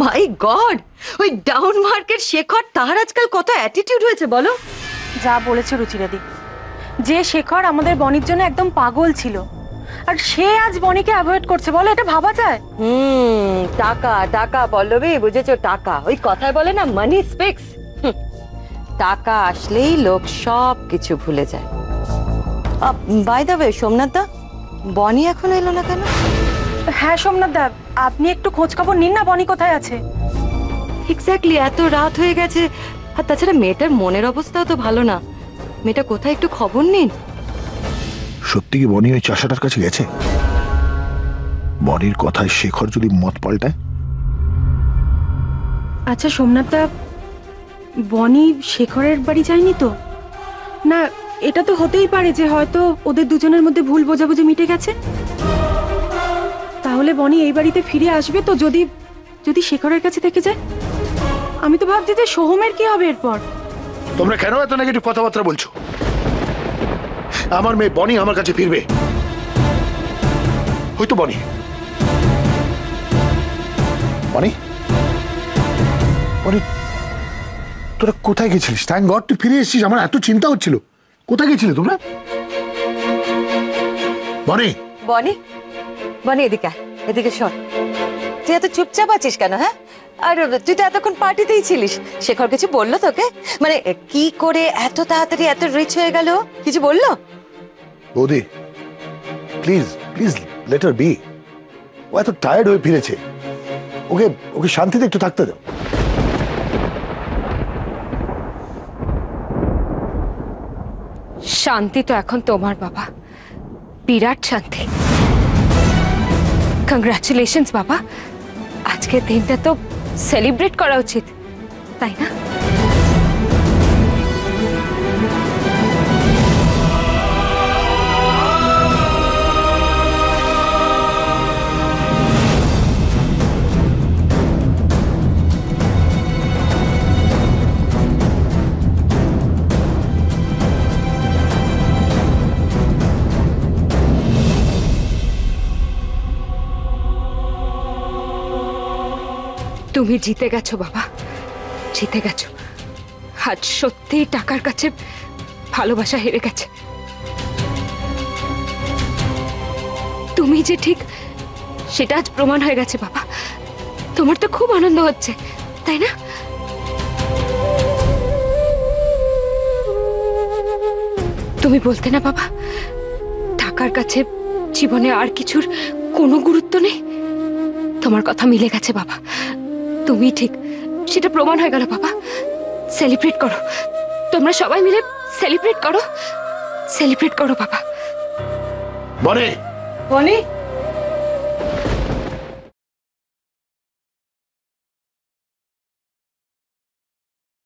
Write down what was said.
মাই god, ওই down market Shekhar তার আজকাল কত অ্যাটিটিউড হয়েছে বলো। যা বলেছে রুচিরাদি, যে শেখর আমাদের বনির জন্য একদম পাগল ছিল, আর সে আজ বনিকে অ্যাভয়েড করছে, বলো এটা ভাবা যায়? টাকা টাকা পল্লবী, বুঝেছো? টাকা, ওই কথায় বলে না মানি স্পিক্স। টাকা আসলেই লোক সব কিছু ভুলে যায়। বাই দ্য ওয়ে, সোমনাথ দা, বনি এখন এলো না কেন? হ্যাঁ সোমনাথ দা, আপনি একটু খোঁজ খবর নিন না, বনি কোথায় আছে। এক্স্যাক্টলি, এত রাত হয়ে গেছে, আর তাছাড়া মেয়েটার মনের অবস্থাও তো ভালো না। মেয়েটা কোথায়, একটু খবর নিন। সত্যি কি বনি ওই চাষাটার কাছে গেছে? বনির কথায় শেখর যদি মত পাল্টায়? আচ্ছা সোমনাথ দা, বনি শেখরের বাড়ি যায়নি তো? না, এটা তো হতেই পারে যে হয়তো ওদের দুজনের মধ্যে ভুল বোঝাবুঝি মিটে গেছে। তাহলে বনি এই বাড়িতে ফিরে আসবে তো, যদি যদি শেখরের কাছে থেকে যায়? আমি তো ভাবছি যে সোহমের কি হবে এরপর। তোমরা কেন এত নেগেটিভ কথাবার্তা বলছো? আমার মেয়ে বনি আমার কাছে ফিরবে, হয়তো বনি। বনি, বনি, তোরা কোথায় গেছিলিস? থ্যাঙ্ক গড তুই ফিরে এসেছিস, আমার এত চিন্তা হচ্ছিল। কোথায় গেছিলে তোমরা? বনি, বনি, বনি এদিকে, এদিকে শোন। তুই এত চুপচাপ আছিস কেন? হ্যাঁ, আর তুই তো এতক্ষণ পার্টিতেই ছিলিস। শেখর কিছু বললো তোকে? মানে কি করে এত তাড়াতাড়ি এত রিচ হয়ে গেল, কিছু বললো? বৌদি please please let her be. ও এত টায়ার্ড হয়ে ফিরেছে, ওকে ওকে শান্তিতে একটু থাকতে দাও। শান্তি তো এখন তোমার বাবা, বিরাট শান্তি। কংগ্রাচুলেশনস বাবা, আজকের দিনটা তো সেলিব্রেট করা উচিত, তাই না? তুমি জিতে গেছো বাবা, জিতে গেছো। আজ সত্যিই টাকার কাছে ভালোবাসা হেরে গেছে। তুমি যে ঠিক সেটা আজ প্রমাণ হয়ে গেছে বাবা। তোমার তো খুব আনন্দ হচ্ছে, তাই না? তুমি বলতে না বাবা, টাকার কাছে জীবনে আর কিছুর কোনো গুরুত্ব নেই। তোমার কথা মিলে গেছে বাবা, তুমি ঠিক, সেটা প্রমাণ হয়ে গেল বাবা। সেলিব্রেট করো, তোমরা সবাই মিলে সেলিব্রেট করো, সেলিব্রেট করো বাবা। বনি, বনি